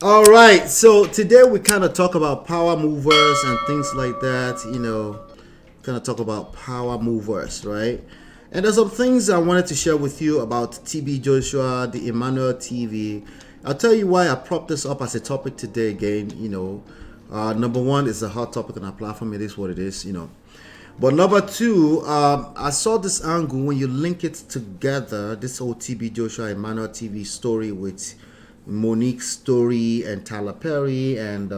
All right, so today we kind of talk about power movers and things like that. Kind of talk about power movers, right? And there's some things I wanted to share with you about TB Joshua, the Emmanuel TV. I'll tell you why I propped this up as a topic today again. Number one, it's a hot topic on our platform. It is what it is. But number two, I saw this angle when you link it together, this whole TB Joshua Emmanuel TV story with Monique's story and Tyler Perry, and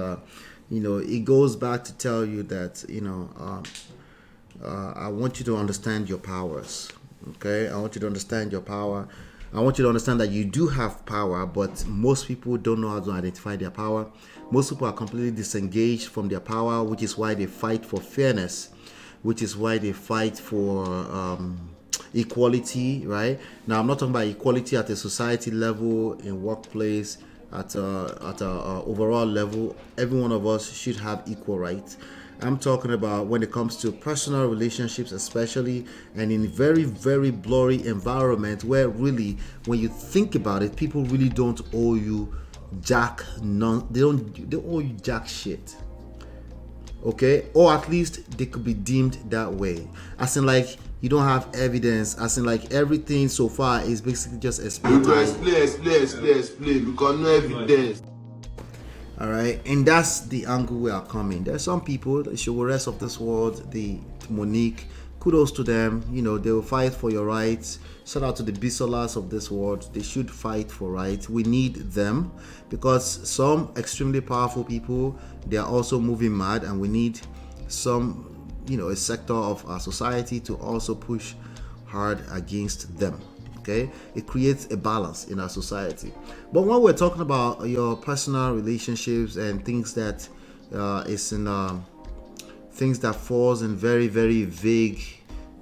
it goes back to tell you that I want you to understand your powers. Okay, I want you to understand your power. I want you to understand that you do have power, but most people don't know how to identify their power. Most people are completely disengaged from their power, which is why they fight for fairness, which is why they fight for equality, right? Now, I'm not talking about equality at a society level, in workplace, at a overall level. Every one of us should have equal rights. I'm talking about when it comes to personal relationships, especially, and in very, very blurry environment where really, when you think about it, people really don't owe you they owe you jack shit. Okay, or at least they could be deemed that way, as in like you don't have evidence, as in like everything so far is basically just explain because no evidence. All right, and that's the angle we are coming. There's some people, the rest of this world, the Monique, kudos to them. They will fight for your rights. Shout out to the Bisolas of this world. They should fight for rights. We need them because some extremely powerful people, they are also moving mad, and we need some, a sector of our society to also push hard against them. Okay, it creates a balance in our society. But when we're talking about your personal relationships and things that is in things that falls in very, very vague,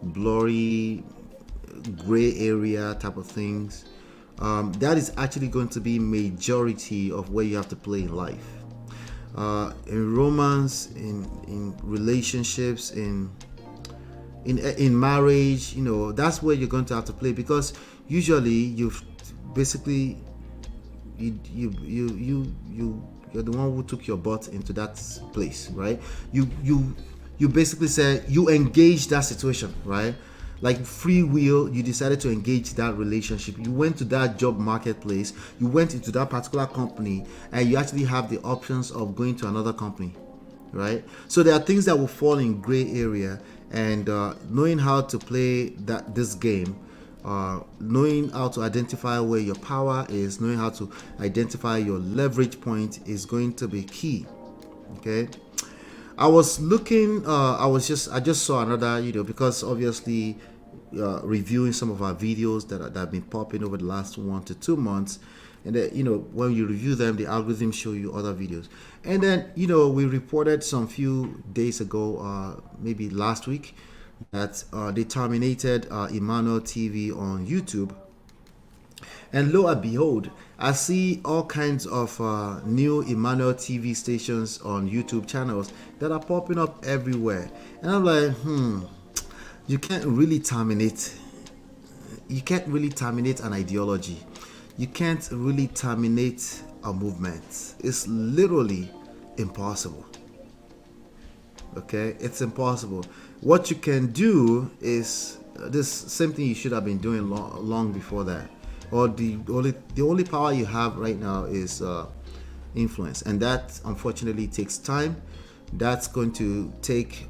blurry, gray area type of things, that is actually going to be majority of where you have to play in life. In romance, in relationships, in marriage, that's where you're going to have to play, because usually you've basically you're the one who took your butt into that place, right? You basically said you engaged that situation, right? Like free will, you decided to engage that relationship. You went to that job marketplace, you went into that particular company, and you actually have the options of going to another company, right? So there are things that will fall in gray area, and knowing how to play this game, knowing how to identify where your power is, knowing how to identify your leverage point is going to be key. Okay, I was looking. I just saw another, because obviously, reviewing some of our videos that have been popping over the last 1 to 2 months, and then, when you review them, the algorithm show you other videos. And then, we reported some few days ago, maybe last week, that they terminated Emmanuel TV on YouTube. And lo and behold, I see all kinds of new Emmanuel TV stations on YouTube channels that are popping up everywhere. And I'm like, you can't really terminate. You can't really terminate an ideology. You can't really terminate a movement. It's literally impossible. Okay, it's impossible. What you can do is this same thing you should have been doing long before that. Or the only power you have right now is influence, and that unfortunately takes time. That's going to take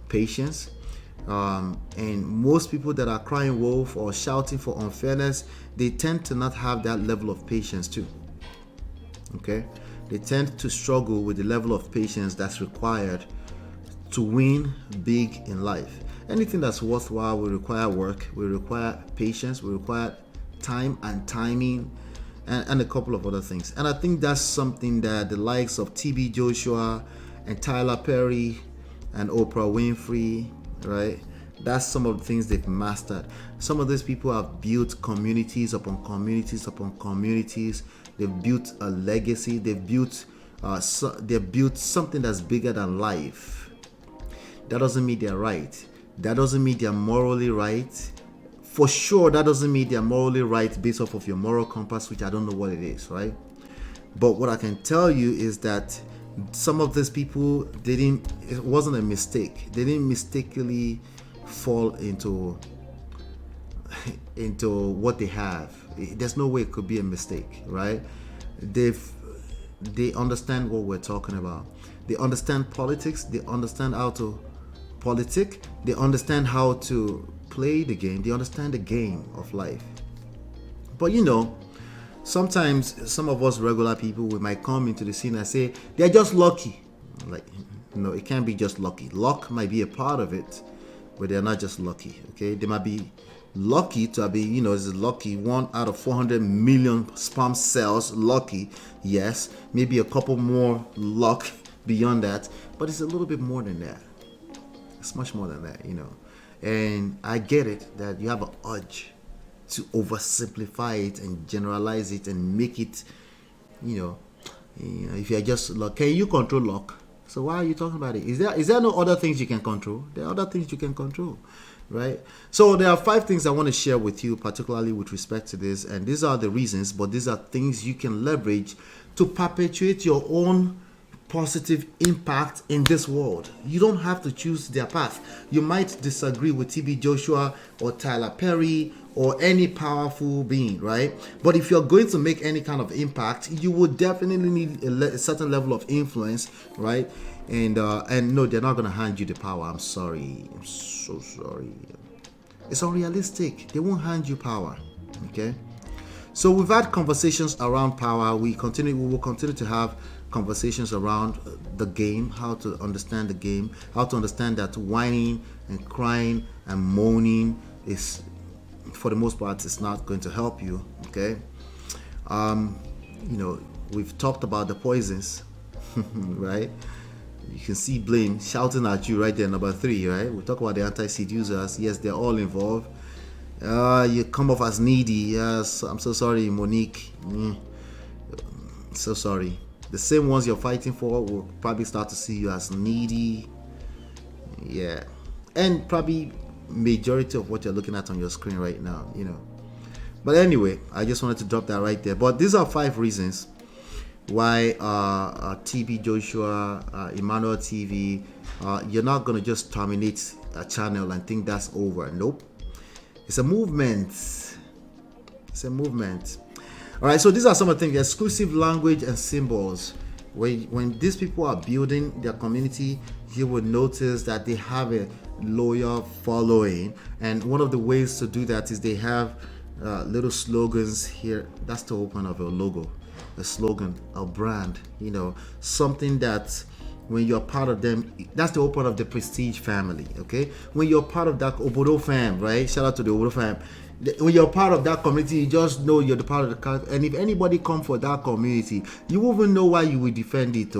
patience. And most people that are crying wolf or shouting for unfairness, they tend to not have that level of patience too. Okay, they tend to struggle with the level of patience that's required to win big in life. Anything that's worthwhile will require work, will require patience, will require time and timing, and a couple of other things. And I think that's something that the likes of TB Joshua and Tyler Perry and Oprah Winfrey, right? That's some of the things they've mastered. Some of these people have built communities upon communities upon communities. They've built a legacy. They've built something that's bigger than life. That doesn't mean they're right. That doesn't mean they're morally right. For sure, that doesn't mean they're morally right based off of your moral compass, which I don't know what it is, right? But what I can tell you is that some of these people didn't. It wasn't a mistake. They didn't mistakenly fall into what they have. There's no way it could be a mistake, right? They've they understand what we're talking about. They understand politics. They understand how to politic. They understand how to play the game. They understand the game of life. But sometimes some of us regular people, we might come into the scene and say they're just lucky. Like, no, it can't be just lucky. Luck might be a part of it, but they're not just lucky. Okay, they might be lucky to be, is lucky 1 out of 400 million sperm cells lucky. Yes, maybe a couple more luck beyond that, but it's a little bit more than that. It's much more than that. And I get it that you have an urge to oversimplify it and generalize it and make it, you know, if you're just luck, can you control luck? So why are you talking about it? Is there no other things you can control? There are other things you can control, right? So there are 5 things I want to share with you, particularly with respect to this, and these are the reasons, but these are things you can leverage to perpetuate your own positive impact in this world. You don't have to choose their path. You might disagree with TB Joshua or Tyler Perry or any powerful being, right? But if you're going to make any kind of impact, you would definitely need a certain level of influence, right? And no, they're not going to hand you the power. I'm sorry. I'm so sorry. It's unrealistic. They won't hand you power, okay? So we've had conversations around power. We will continue to have conversations around the game, how to understand the game, how to understand that whining and crying and moaning is, for the most part, it's not going to help you. Okay, we've talked about the poisons, right? You can see Blaine shouting at you right there, number 3, right? We talk about the anti-seducers. Yes, they're all involved. You come off as needy. Yes, I'm so sorry, Monique. So sorry. The same ones you're fighting for will probably start to see you as needy. Yeah. And probably majority of what you're looking at on your screen right now, But anyway, I just wanted to drop that right there. But these are 5 reasons why TB Joshua, Emmanuel TV, you're not going to just terminate a channel and think that's over. Nope. It's a movement. It's a movement. All right, so these are some of the things: exclusive language and symbols. When these people are building their community, you will notice that they have a loyal following, and one of the ways to do that is they have little slogans here. That's the whole point of a logo, a slogan, a brand. Something that when you're part of them, that's the whole point of the Prestige family. Okay, when you're part of that Obodo fam, right? Shout out to the Obodo fam. When you're part of that community, you just know you're the part of the community. And if anybody come for that community, you won't even know why you will defend it.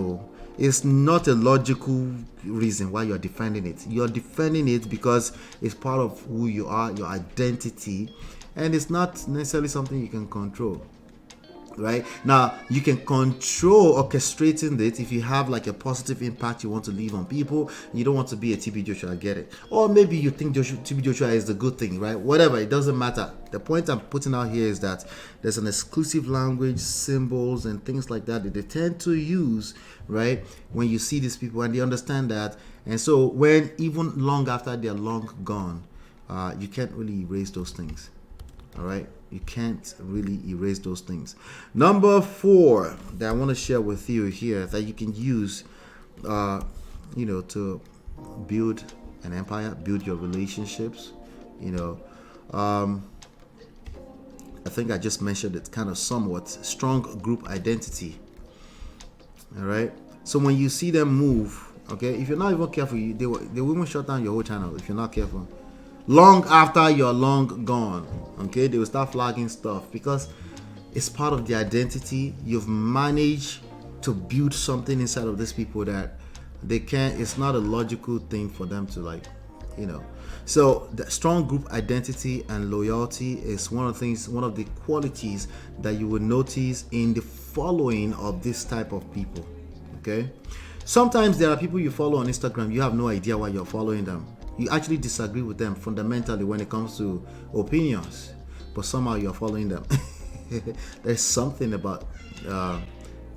It's not a logical reason why you're defending it. You're defending it because it's part of who you are, your identity, and it's not necessarily something you can control. Right now, you can control orchestrating it if you have like a positive impact you want to leave on people. You don't want to be a TB Joshua, I get it. Or maybe you think TB Joshua is the good thing, right? Whatever, it doesn't matter. The point I'm putting out here is that there's an exclusive language, symbols, and things like that they tend to use, right? When you see these people and they understand that. And so when even long after they're long gone, you can't really erase those things. All right, you can't really erase those things. Number 4 that I want to share with you here that you can use, to build an empire, build your relationships. I think I just mentioned it kind of somewhat. Strong group identity. All right. So when you see them move, okay, if you're not even careful, they will even shut down your whole channel if you're not careful. Long after you're long gone, okay, they will start flagging stuff because it's part of the identity. You've managed to build something inside of these people that they can't. It's not a logical thing for them to So the strong group identity and loyalty is one of the qualities that you will notice in the following of this type of people. Okay, sometimes there are people you follow on Instagram. You have no idea why you're following them. You actually disagree with them fundamentally when it comes to opinions, but somehow you're following them. There's something about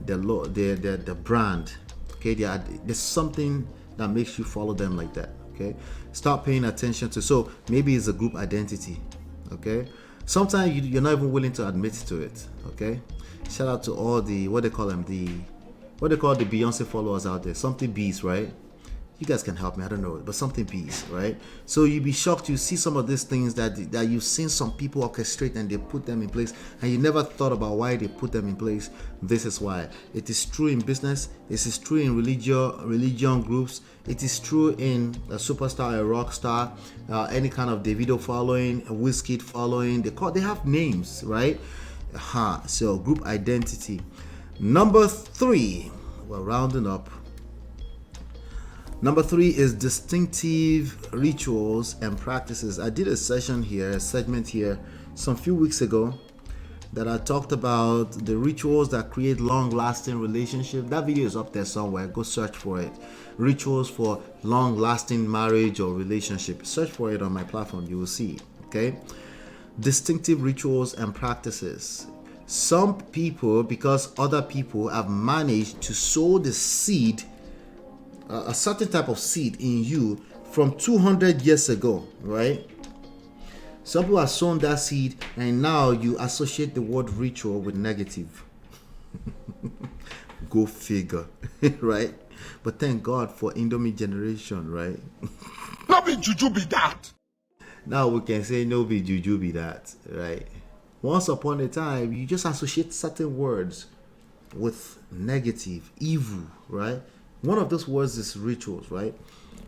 the brand. Okay, there's something that makes you follow them like that. Okay, start paying attention to. So maybe it's a group identity. Okay, sometimes you're not even willing to admit to it. Okay, shout out to all the what they call them, the Beyonce followers out there. Something bees, right? You guys can help me, I don't know, but something bees, right? So you'd be shocked to see some of these things that you've seen some people orchestrate and they put them in place, and you never thought about why they put them in place. This is why. It is true in business. It is true in religion groups. It is true in a superstar, a rock star, any kind of Davido following, a Wizkid following. They have names, right? So group identity. Number 3, we're rounding up. Number 3 is distinctive rituals and practices. I did a segment here, some few weeks ago, that I talked about the rituals that create long-lasting relationships. That video is up there somewhere. Go search for it. Rituals for long-lasting marriage or relationship. Search for it on my platform. You will see it. Okay. Distinctive rituals and practices. Some people, because other people have managed to sow the seed, a certain type of seed in you from 200 years ago, right? Some people have sown that seed, and now you associate the word ritual with negative. Go figure, right? But thank God for Indomie generation, right? Not be juju be that. Now we can say no be juju be that, right? Once upon a time, you just associate certain words with negative, evil, right? One of those words is rituals, right?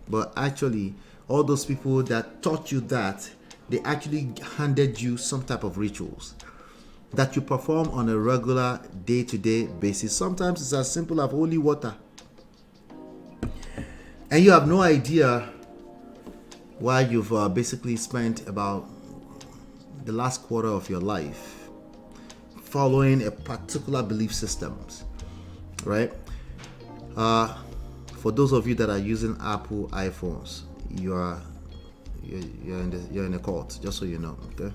But actually, all those people that taught you that, they actually handed you some type of rituals that you perform on a regular day-to-day basis. Sometimes it's as simple as holy water. And you have no idea why you've basically spent about the last quarter of your life following a particular belief systems, right? For those of you that are using Apple iPhones, you're in a cult, just so you know. Okay,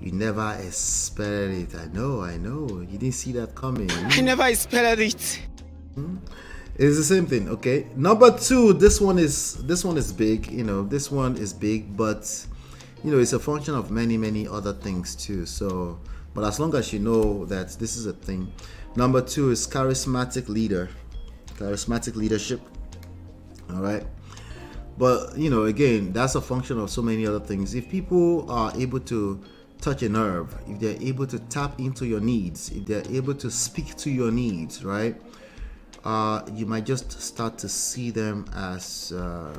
you never expected it. I know. You didn't see that coming. I never expected it. It's the same thing. Okay. Number 2. This one is big. This one is big, but it's a function of many other things too. So, but as long as you know that this is a thing. Number 2 is charismatic leadership. All right. But again, that's a function of so many other things. If people are able to touch a nerve, if they're able to tap into your needs, if they're able to speak to your needs, right? You might just start to see them as your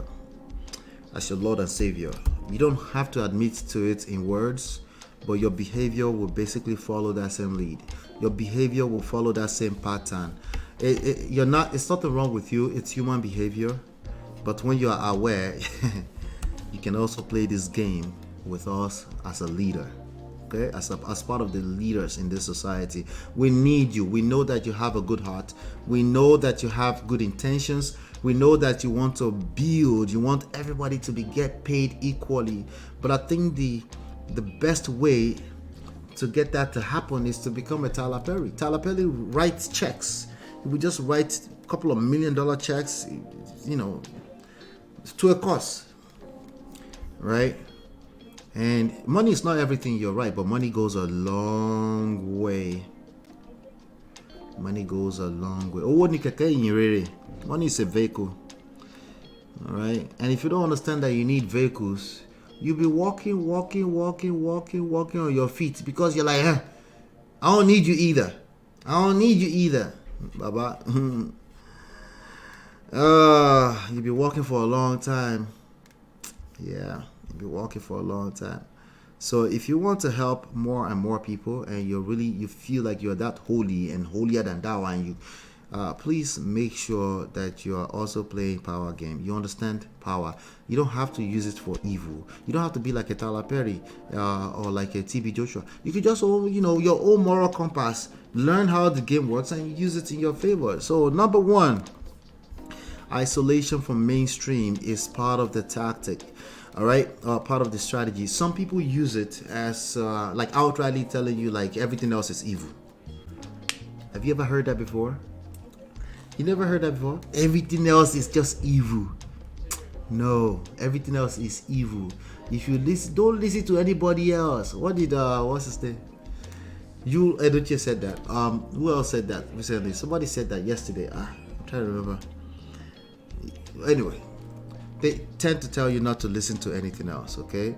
Lord and Savior. You don't have to admit to it in words, but your behavior will basically follow that same lead. Your behavior will follow that same pattern. It's nothing wrong with you. It's human behavior. But when you are aware, you can also play this game with us as a leader. Okay, as part of the leaders in this society. We need you. We know that you have a good heart. We know that you have good intentions. We know that you want to build. You want everybody to get paid equally. But I think the best way to get that to happen is to become a Tyler Perry. Tyler Perry writes checks. He would just write a couple of $1 million checks, to a cause, right? And money is not everything, you're right, but money goes a long way. Money goes a long way. Money is a vehicle. All right. And if you don't understand that you need vehicles, you'll be walking on your feet because you're like, I don't need you either. Baba. You'll be walking for a long time. Yeah, you'll be walking for a long time. So if you want to help more and more people, and you feel like you're that holy and holier than thou, and please make sure that you are also playing power game. You understand power. You don't have to use it for evil. You don't have to be like a Tyler Perry or like a TB Joshua. You could just, your own moral compass, learn how the game works and use it in your favor. So number 1, isolation from mainstream is part of the tactic. All right, part of the strategy. Some people use it as like outrightly telling you like everything else is evil. Have you ever heard that before? You never heard that before? Everything else is just evil. No, everything else is evil. If you listen, don't listen to anybody else. What did what's his name? You Edochie said that. Who else said that recently? Somebody said that yesterday. I'm trying to remember. Anyway, they tend to tell you not to listen to anything else. Okay,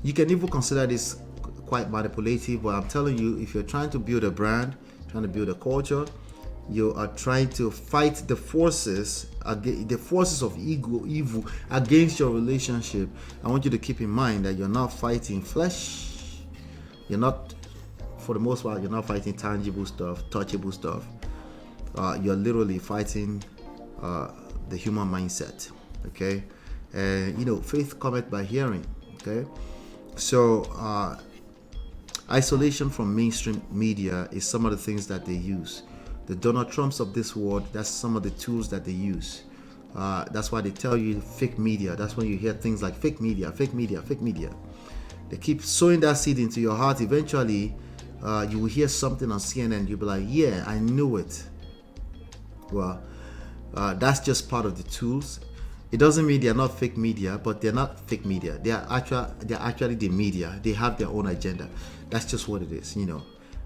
you can even consider this quite manipulative, but I'm telling you, if you're trying to build a brand, trying to build a culture, you are trying to fight the forces of evil against your relationship. I want you to keep in mind that you're not fighting flesh. You're not, for the most part, you're not fighting tangible stuff, touchable stuff. You're literally fighting the human mindset. Okay, and faith cometh by hearing. Okay, so isolation from mainstream media is some of the things that they use. The Donald Trumps of this world, that's some of the tools that they use. That's why they tell you fake media. That's when you hear things like fake media, fake media, fake media. They keep sowing that seed into your heart. Eventually, you will hear something on CNN. You'll be like, yeah, I knew it. Well, that's just part of the tools. It doesn't mean they're not fake media, but they're not fake media. They're actually the media. They have their own agenda. That's just what it is,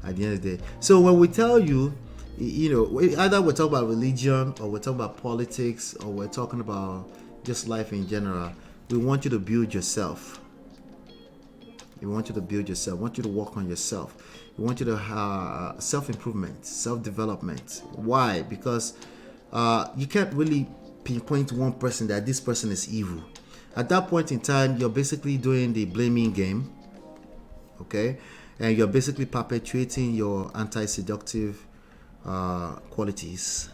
at the end of the day. So when we tell you, either we're talking about religion, or we're talking about politics, or we're talking about just life in general, we want you to build yourself. We want you to build yourself. We want you to work on yourself. We want you to have self-improvement, self-development. Why? Because you can't really pinpoint one person that this person is evil. At that point in time, you're basically doing the blaming game. Okay? And you're basically perpetuating your anti-seductive qualities.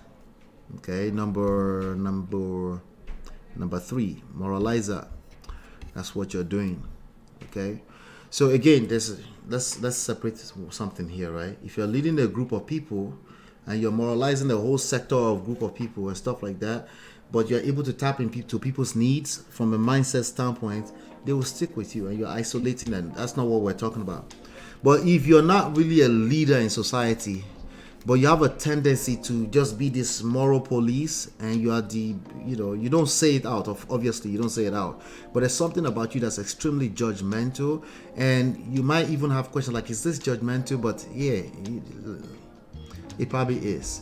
Okay, number 3, moralizer. That's what you're doing. Okay, so again, let's separate something here, right? If you're leading a group of people and you're moralizing the whole sector of group of people and stuff like that, but you're able to tap into people's needs from a mindset standpoint, they will stick with you, and you're isolating them. That's not what we're talking about. But if you're not really a leader in society, but you have a tendency to just be this moral police, and you are you don't say it out. Obviously, you don't say it out. But there's something about you that's extremely judgmental, and you might even have questions like, is this judgmental? But yeah, it probably is.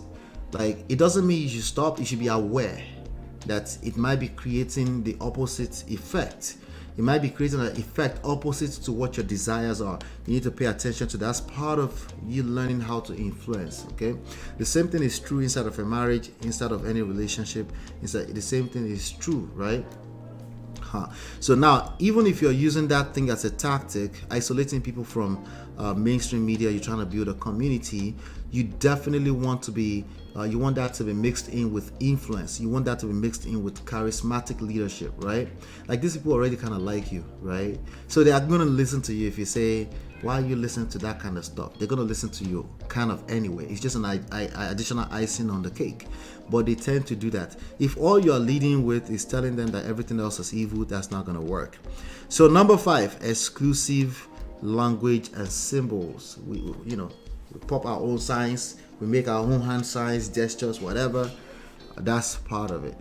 Like, it doesn't mean you should stop. You should be aware that it might be creating the opposite effect. It might be creating an effect opposite to what your desires are. You need to pay attention to that. That's part of you learning how to influence. Okay, the same thing is true inside of a marriage, inside of any relationship. The same thing is true, right? So now, even if you're using that thing as a tactic, isolating people from mainstream media, you're trying to build a community, you definitely want to be you want that to be mixed in with influence. You want that to be mixed in with charismatic leadership, right? Like, these people already kind of like you, right? So they are going to listen to you. If you say, why are you listening to that kind of stuff? They're going to listen to you kind of anyway. It's just an additional icing on the cake. But they tend to do that. If all you're leading with is telling them that everything else is evil, that's not going to work. So number 5, exclusive language and symbols. We pop our own signs. We make our own hand signs, gestures, whatever. That's part of it,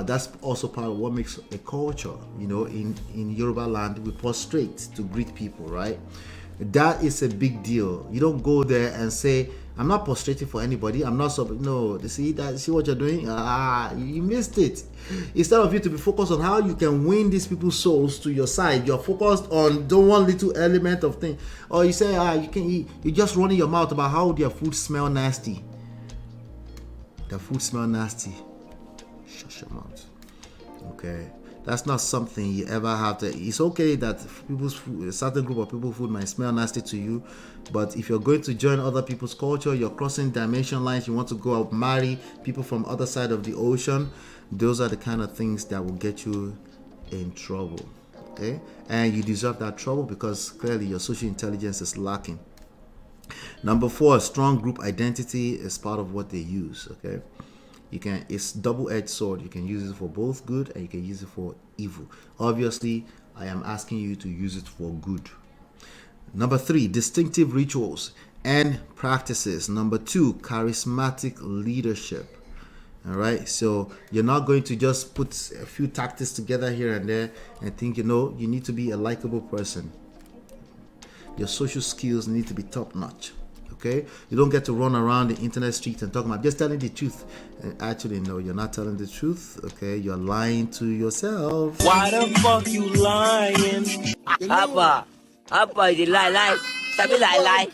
That's also part of what makes a culture. In Yoruba land, we prostrate to greet people, right? That is a big deal. You don't go there and say, I'm not prostrating for anybody. I'm not no. See what you're doing? You missed it. Instead of you to be focused on how you can win these people's souls to your side, you're focused on the one little element of thing. Or you say, you're just running your mouth about how their food smell nasty. Their food smell nasty. Shut your mouth. Okay. That's not something you ever have to. It's okay that people's food, a certain group of people's food might smell nasty to you, but if you're going to join other people's culture, you're crossing dimension lines, you want to go out marry people from other side of the ocean, those are the kind of things that will get you in trouble. Okay, and you deserve that trouble because clearly your social intelligence is lacking. Number 4, strong group identity is part of what they use. Okay. It's double-edged sword. You can use it for both good and you can use it for evil. Obviously, I am asking you to use it for good. Number 3, distinctive rituals. and practices. Number 2, charismatic leadership. All right, so you're not going to just put a few tactics together here and there and think, you need to be a likable person. Your social skills need to be top notch. Okay, you don't get to run around the internet street and talk about just telling the truth. Actually, no, you're not telling the truth. Okay, you're lying to yourself. Why the fuck you lying? Abba, you lie. Stop it, lie.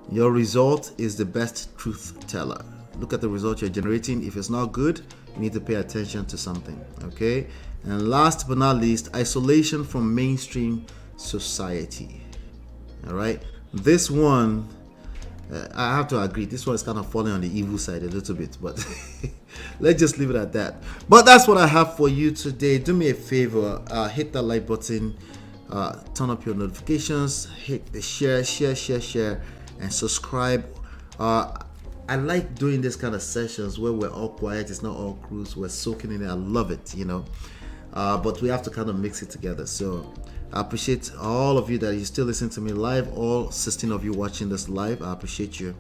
Your result is the best truth teller. Look at the result you're generating. If it's not good, you need to pay attention to something. Okay, and last but not least, isolation from mainstream society. All right, this one, I have to agree, this one is kind of falling on the evil side a little bit, but let's just leave it at that. But that's what I have for you today. Do me a favor, hit that like button, turn up your notifications, hit the share, and subscribe. I like doing this kind of sessions where we're all quiet, it's not all cruise, we're soaking in it. I love it, but we have to kind of mix it together. So I appreciate all of you that you still listen to me live, all 16 of you watching this live. I appreciate you.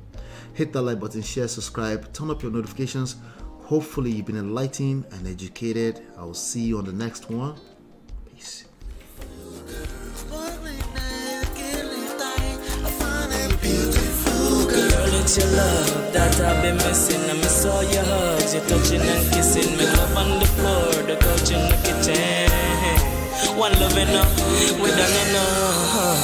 Hit that like button, share, subscribe, turn up your notifications. Hopefully you've been enlightened and educated. I will see you on the next one. Peace. It's your love that I've been missing. I miss all your hugs, your touching and kissing. My love on the floor, the couch in the kitchen. One love enough, we done enough.